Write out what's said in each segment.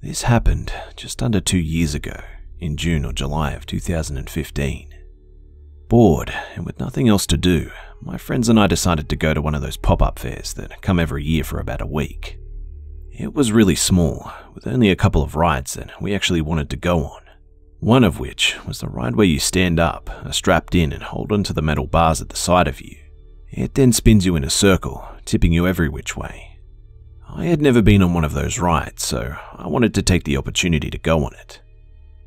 This happened just under 2 years ago, in June or July of 2015. Bored and with nothing else to do, my friends and I decided to go to one of those pop-up fairs that come every year for about a week. It was really small, with only a couple of rides that we actually wanted to go on. One of which was the ride where you stand up, are strapped in and hold onto the metal bars at the side of you. It then spins you in a circle, tipping you every which way. I had never been on one of those rides, so I wanted to take the opportunity to go on it.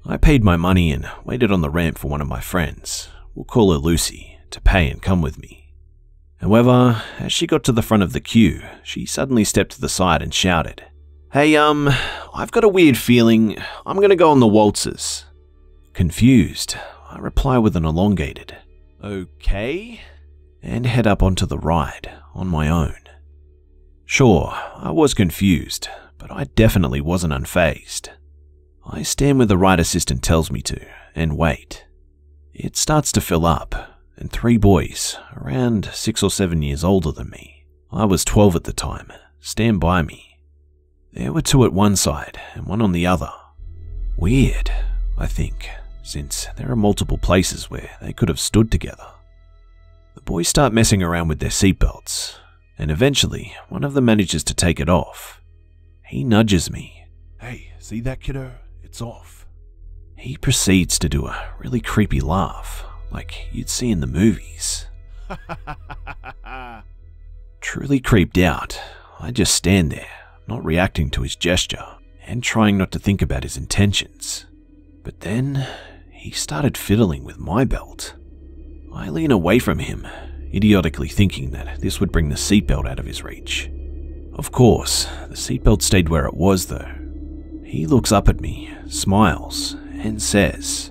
I paid my money and waited on the ramp for one of my friends, we'll call her Lucy, to pay and come with me. However, as she got to the front of the queue, she suddenly stepped to the side and shouted, "Hey, I've got a weird feeling. I'm gonna go on the waltzers." Confused, I reply with an elongated, "Okay," and head up onto the ride on my own. Sure, I was confused, but I definitely wasn't unfazed. I stand where the ride assistant tells me to, and wait. It starts to fill up, and 3 boys, around 6 or 7 years older than me, I was 12 at the time, stand by me. There were 2 at one side and 1 on the other. Weird, I think, since there are multiple places where they could have stood together. The boys start messing around with their seatbelts, and eventually one of them manages to take it off. He nudges me. "Hey, see that, kiddo? It's off." He proceeds to do a really creepy laugh, like you'd see in the movies. Truly creeped out, I just stand there, not reacting to his gesture, and trying not to think about his intentions. But then, he started fiddling with my belt. I lean away from him, idiotically thinking that this would bring the seatbelt out of his reach. Of course, the seatbelt stayed where it was though. He looks up at me, smiles, and says,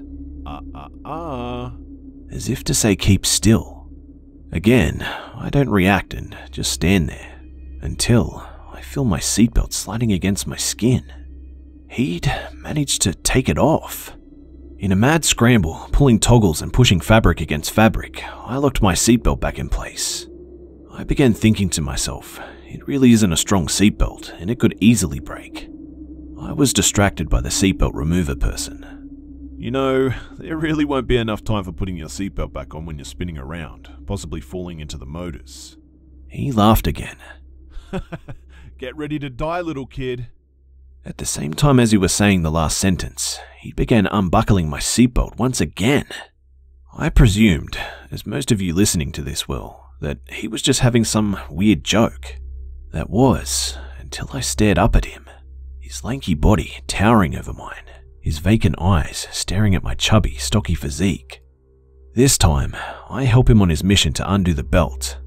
as if to say keep still. Again, I don't react and just stand there, until I feel my seatbelt sliding against my skin. He'd managed to take it off. In a mad scramble, pulling toggles and pushing fabric against fabric, I locked my seatbelt back in place. I began thinking to myself, it really isn't a strong seatbelt and it could easily break. I was distracted by the seatbelt remover person. "You know, there really won't be enough time for putting your seatbelt back on when you're spinning around, possibly falling into the motors." He laughed again. "Get ready to die, little kid." At the same time as he was saying the last sentence, he began unbuckling my seatbelt once again. I presumed, as most of you listening to this will, that he was just having some weird joke. That was, until I stared up at him, his lanky body towering over mine, his vacant eyes staring at my chubby, stocky physique. This time, I help him on his mission to undo the belt.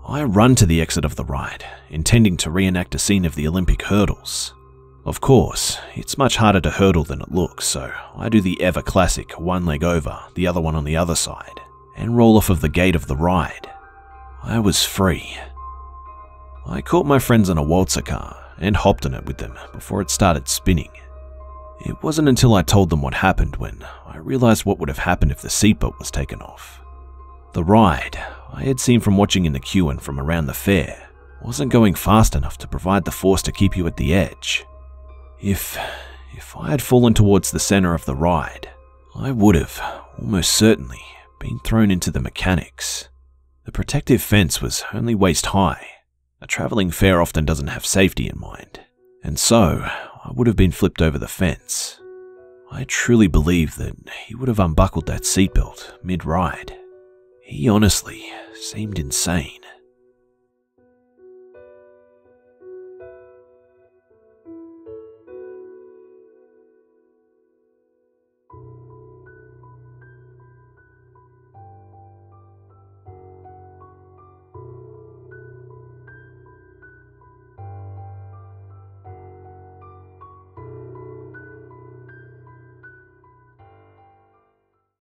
I run to the exit of the ride, intending to reenact a scene of the Olympic hurdles. Of course, it's much harder to hurdle than it looks, so I do the ever classic one leg over, the other one on the other side, and roll off of the gate of the ride. I was free. I caught my friends on a waltzer car and hopped on it with them before it started spinning. It wasn't until I told them what happened when I realized what would have happened if the seatbelt was taken off. The ride, I had seen from watching in the queue and from around the fair, wasn't going fast enough to provide the force to keep you at the edge. If I had fallen towards the center of the ride, I would have, almost certainly, been thrown into the mechanics. The protective fence was only waist high. A traveling fair often doesn't have safety in mind, and so I would have been flipped over the fence. I truly believe that he would have unbuckled that seatbelt mid-ride. He honestly seemed insane.